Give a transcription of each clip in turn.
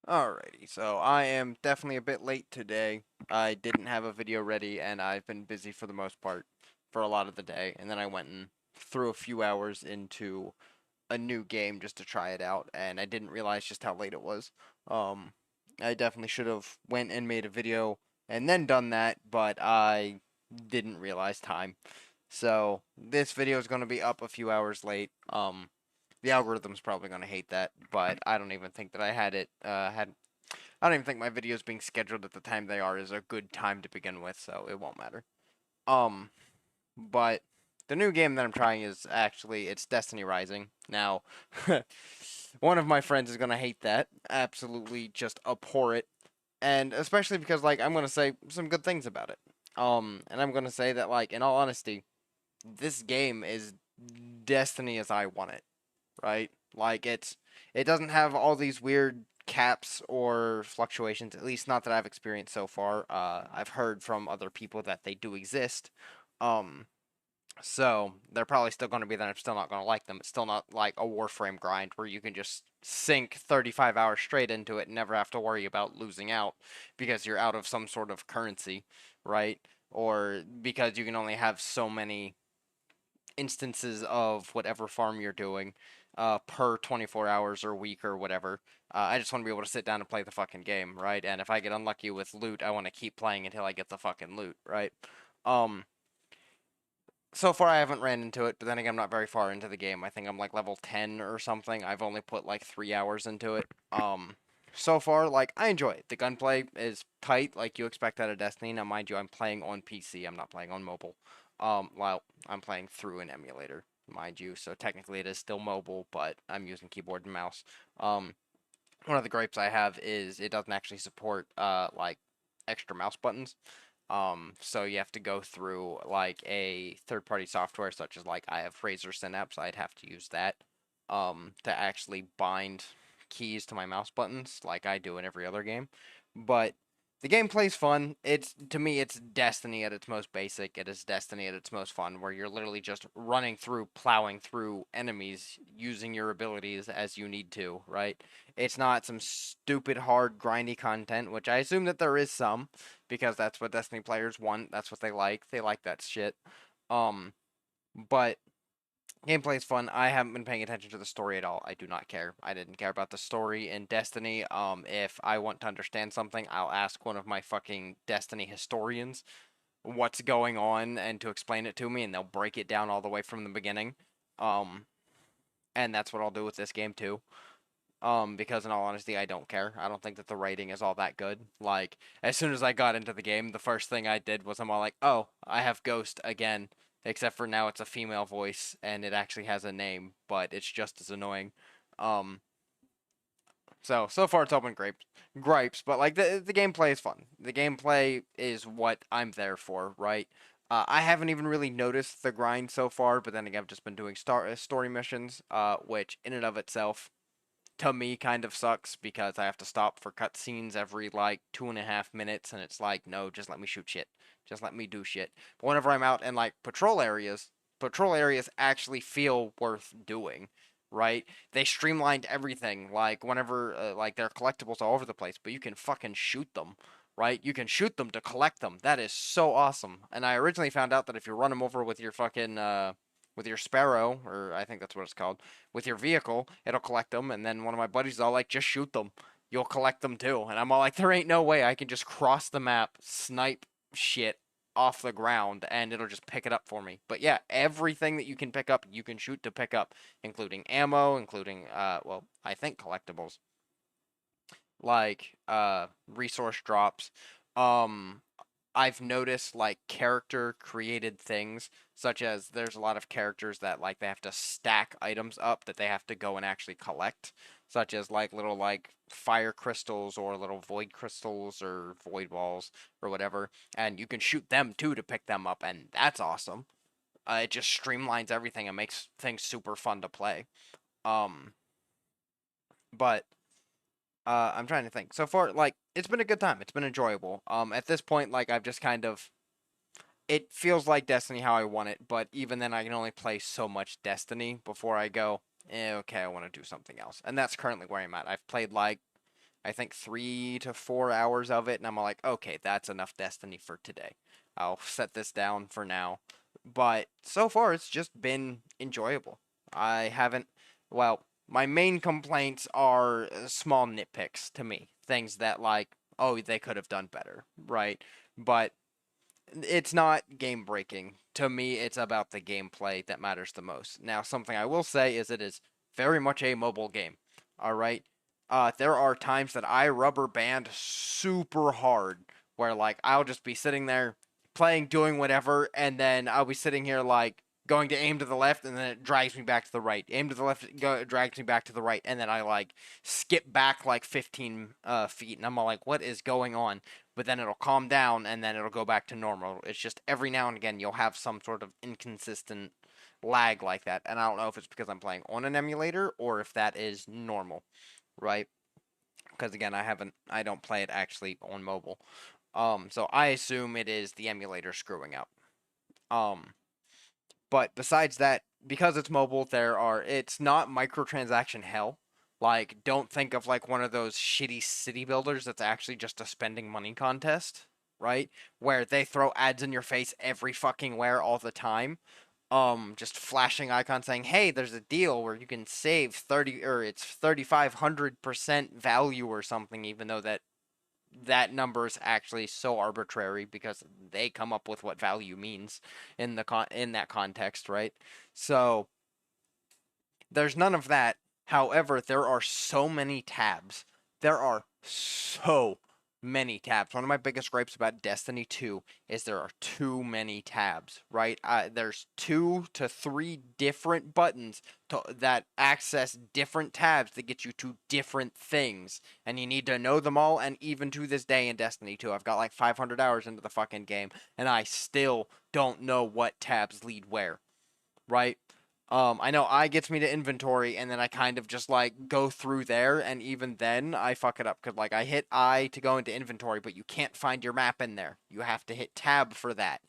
Alrighty, so I am definitely a bit late today. I didn't have a video ready, and I've been busy for the most part for a lot of the day. And then I went and threw a few hours into a new game just to try it out, and I didn't realize just how late it was. Um, I definitely should have went and made a video and then done that, but I didn't realize time. So this video is going to be up a few hours late. The algorithm's probably going to hate that, but I don't even think that I had it had I don't even think my videos being scheduled at the time they are is a good time to begin with, so it won't matter. Um, but the new game that I'm trying is actually it's Destiny Rising. Now, one of my friends is gonna hate that, absolutely just abhor it, and especially because like I'm gonna say some good things about it. And I'm gonna say that like in all honesty, this game is Destiny as I want it, right? Like it doesn't have all these weird caps or fluctuations, at least not that I've experienced so far. I've heard from other people that they do exist. Um, so they're probably still going to be there. I'm still not going to like them. It's still not like a Warframe grind where you can just sink 35 hours straight into it and never have to worry about losing out because you're out of some sort of currency, right? Or because you can only have so many instances of whatever farm you're doing per 24 hours or week or whatever. I just want to be able to sit down and play the fucking game, right? And if I get unlucky with loot, I want to keep playing until I get the fucking loot, right? Um, so far I haven't ran into it, but then again, I'm not very far into the game. I think I'm like level 10 or something. I've only put like 3 hours into it. So far, like, I enjoy it. The gunplay is tight, like you expect out of Destiny. Now, mind you, I'm playing on PC. I'm not playing on mobile. Well, I'm playing through an emulator, mind you. So technically, it is still mobile, but I'm using keyboard and mouse. Um, one of the gripes I have is it doesn't actually support like extra mouse buttons. So you have to go through like a third-party software such as like I have Razer Synapse. I'd have to use that to actually bind keys to my mouse buttons like I do in every other game. But the gameplay's fun. It's to me it's Destiny at its most basic. It is Destiny at its most fun where you're literally just running through, plowing through enemies using your abilities as you need to, right? It's not some stupid hard grindy content, which I assume that there is some because that's what Destiny players want. That's what they like. They like that shit. Um, but gameplay is fun. I haven't been paying attention to the story at all. I do not care. I didn't care about the story in Destiny. If I want to understand something, I'll ask one of my fucking Destiny historians what's going on and to explain it to me, and they'll break it down all the way from the beginning. Um, and that's what I'll do with this game too. Because in all honesty, I don't care. I don't think that the writing is all that good. Like, as soon as I got into the game, the first thing I did was I'm all like, oh, I have Ghost again. Except for now it's a female voice and it actually has a name, but it's just as annoying. Um, so far it's all been gripes, but like the gameplay is fun. The gameplay is what I'm there for, right? I haven't even really noticed the grind so far, but then again, I've just been doing story missions, which in and of itself to me kind of sucks because I have to stop for cutscenes every like 2.5 minutes, and it's like, no, just let me shoot shit, just let me do shit. But whenever I'm out in like patrol areas actually feel worth doing, right? They streamlined everything. Like whenever like there are collectibles all over the place, but you can fucking shoot them. Right? You can shoot them to collect them. That is so awesome. And I originally found out that if you run them over with your fucking with your Sparrow, or I think that's what it's called, with your vehicle, it'll collect them. And then one of my buddies is all like, just shoot them. You'll collect them too. And I'm all like, there ain't no way I can just cross the map, snipe shit off the ground, and it'll just pick it up for me. But yeah, everything that you can pick up, you can shoot to pick up, including ammo, including, well, I think collectibles, like, resource drops. Um, I've noticed like character created things, such as there's a lot of characters that like they have to stack items up that they have to go and actually collect, such as like little like fire crystals or little void crystals or void balls or whatever, and you can shoot them too to pick them up, and that's awesome. It just streamlines everything and makes things super fun to play. Um, but I'm trying to think. So far, like it's been a good time. It's been enjoyable. At this point, like I've just kind of it feels like Destiny how I want it, but even then I can only play so much Destiny before I go, okay, I want to do something else. And that's currently where I'm at. I've played like I think 3 to 4 hours of it, and I'm like, okay, that's enough Destiny for today. I'll set this down for now. But so far, it's just been enjoyable. I haven't, well, my main complaints are small nitpicks to me. Things that, like, oh, they could have done better, right? But it's not game breaking. To me, it's about the gameplay that matters the most. Now, something I will say is it is very much a mobile game. All right. There are times that I rubber band super hard where like I'll just be sitting there playing, doing whatever, and then I'll be sitting here like going to aim to the left, and then it drags me back to the right. Aim to the left, drags me back to the right, and then I like skip back like 15 feet, and I'm all like, what is going on? But then it'll calm down and then it'll go back to normal. It's just every now and again you'll have some sort of inconsistent lag like that. And I don't know if it's because I'm playing on an emulator or if that is normal, right? Because again, I don't play it actually on mobile. So I assume it is the emulator screwing up. Um, but besides that, because it's mobile, it's not microtransaction hell. Like, don't think of like one of those shitty city builders that's actually just a spending money contest, right? Where they throw ads in your face every fucking where all the time. Just flashing icons saying, "Hey, there's a deal where you can save 30 or it's 3,500% value or something," even though that number is actually so arbitrary because they come up with what value means in that context, right? So there's none of that. However, there are so many tabs. There are so many tabs. One of my biggest gripes about Destiny 2 is there are too many tabs, right? There's 2 to 3 different buttons that access different tabs that get you to different things. And you need to know them all. And even to this day in Destiny 2, I've got like 500 hours into the fucking game, and I still don't know what tabs lead where, right? I know I gets me to inventory, and then I kind of just like go through there, and even then I fuck it up because like I hit I to go into inventory, but you can't find your map in there. You have to hit tab for that,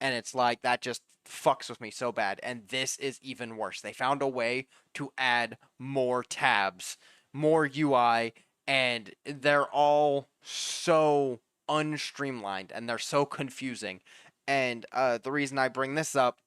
and it's like that just fucks with me so bad. And this is even worse. They found a way to add more tabs, more UI, and they're all so unstreamlined and they're so confusing. And the reason I bring this up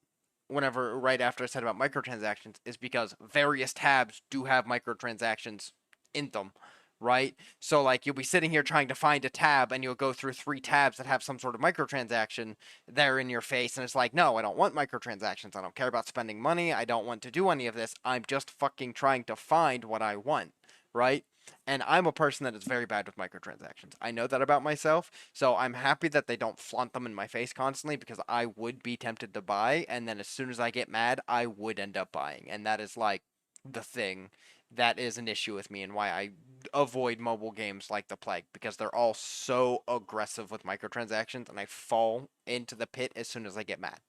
whenever right after I said about microtransactions is because various tabs do have microtransactions in them, right? So like you'll be sitting here trying to find a tab and you'll go through 3 tabs that have some sort of microtransaction there in your face, and it's like, no, I don't want microtransactions. I don't care about spending money. I don't want to do any of this. I'm just fucking trying to find what I want, right? And I'm a person that is very bad with microtransactions. I know that about myself, so I'm happy that they don't flaunt them in my face constantly because I would be tempted to buy, and then as soon as I get mad, I would end up buying. And that is like the thing that is an issue with me and why I avoid mobile games like the plague because they're all so aggressive with microtransactions and I fall into the pit as soon as I get mad.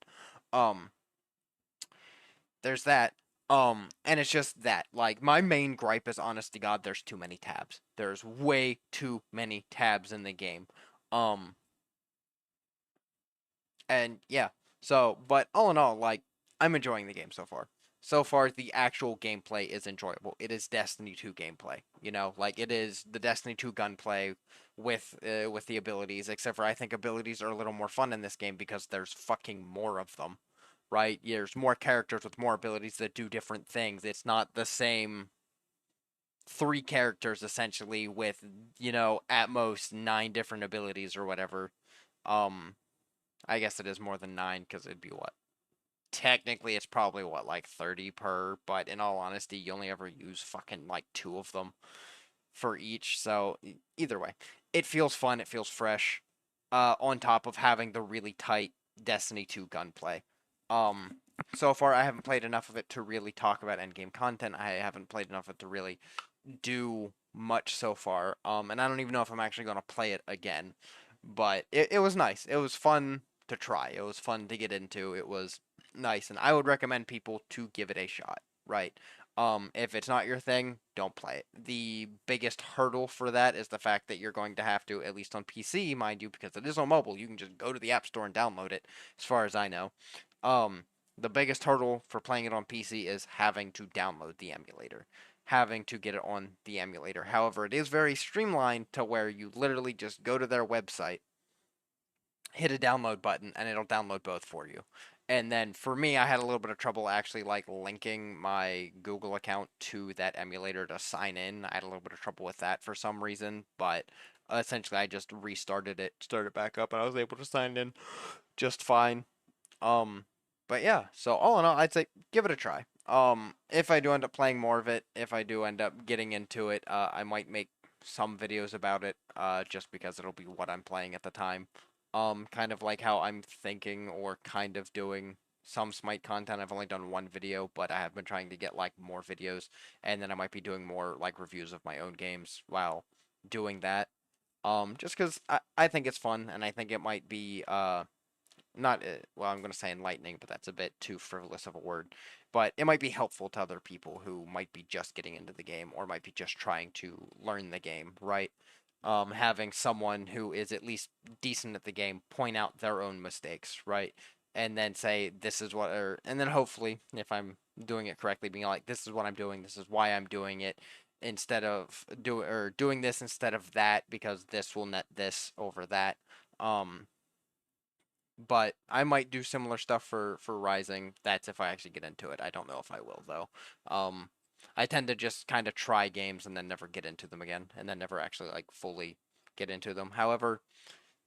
Um there's that. And it's just that. Like, my main gripe is, honest to God, there's too many tabs. There's way too many tabs in the game. Um, and yeah. So, but all in all, like, I'm enjoying the game so far. So far, the actual gameplay is enjoyable. It is Destiny 2 gameplay, like it is the Destiny 2 gunplay with the abilities. Except for I think abilities are a little more fun in this game because there's fucking more of them, right? There's more characters with more abilities that do different things. It's not the same 3 characters essentially with at most 9 different abilities or whatever. Um, I guess it is more than 9 because it'd be what technically it's probably what like 30 per, but in all honesty, you only ever use fucking like 2 of them for each. So either way, it feels fun. It feels fresh. On top of having the really tight Destiny 2 gunplay. Um, so far I haven't played enough of it to really talk about endgame content. I haven't played enough of it to really do much so far. And I don't even know if I'm actually gonna play it again. But it was nice. It was fun to try. It was fun to get into. It was nice, and I would recommend people to give it a shot. Right. If it's not your thing, don't play it. The biggest hurdle for that is the fact that you're going to have to, at least on PC, mind you, because it is on mobile, you can just go to the App Store and download it, as far as I know. Um, the biggest hurdle for playing it on PC is having to download the emulator. having to get it on the emulator. However, it is very streamlined to where you literally just go to their website, hit a download button, and it'll download both for you. And then for me, I had a little bit of trouble actually like linking my Google account to that emulator to sign in. I had a little bit of trouble with that for some reason, but essentially I just restarted it, started back up, and I was able to sign in just fine. Um, but yeah, so all in all, I'd say give it a try. If I do end up playing more of it, if I do end up getting into it, I might make some videos about it, just because it'll be what I'm playing at the time. Kind of like how I'm thinking or kind of doing some Smite content. I've only done one video, but I have been trying to get like more videos, and then I might be doing more like reviews of my own games while doing that. Just because I think it's fun, and I think it might be not well, I'm going to say enlightening, but that's a bit too frivolous of a word. But it might be helpful to other people who might be just getting into the game or might be just trying to learn the game, right? Having someone who is at least decent at the game point out their own mistakes, right? And then say this is what, and then hopefully, if I'm doing it correctly, being like, this is what I'm doing, this is why I'm doing it, instead of doing this instead of that because this will net this over that. Um, but I might do similar stuff for Rising. That's if I actually get into it. I don't know if I will though. Um, I tend to just kind of try games and then never get into them again, and then never actually like fully get into them. However,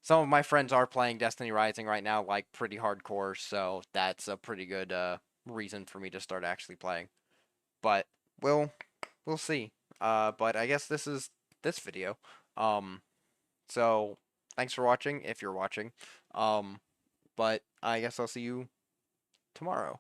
some of my friends are playing Destiny Rising right now, like pretty hardcore, so that's a pretty good reason for me to start actually playing. But we'll see. But I guess this is this video. Um, so thanks for watching if you're watching. Um, but I guess I'll see you tomorrow.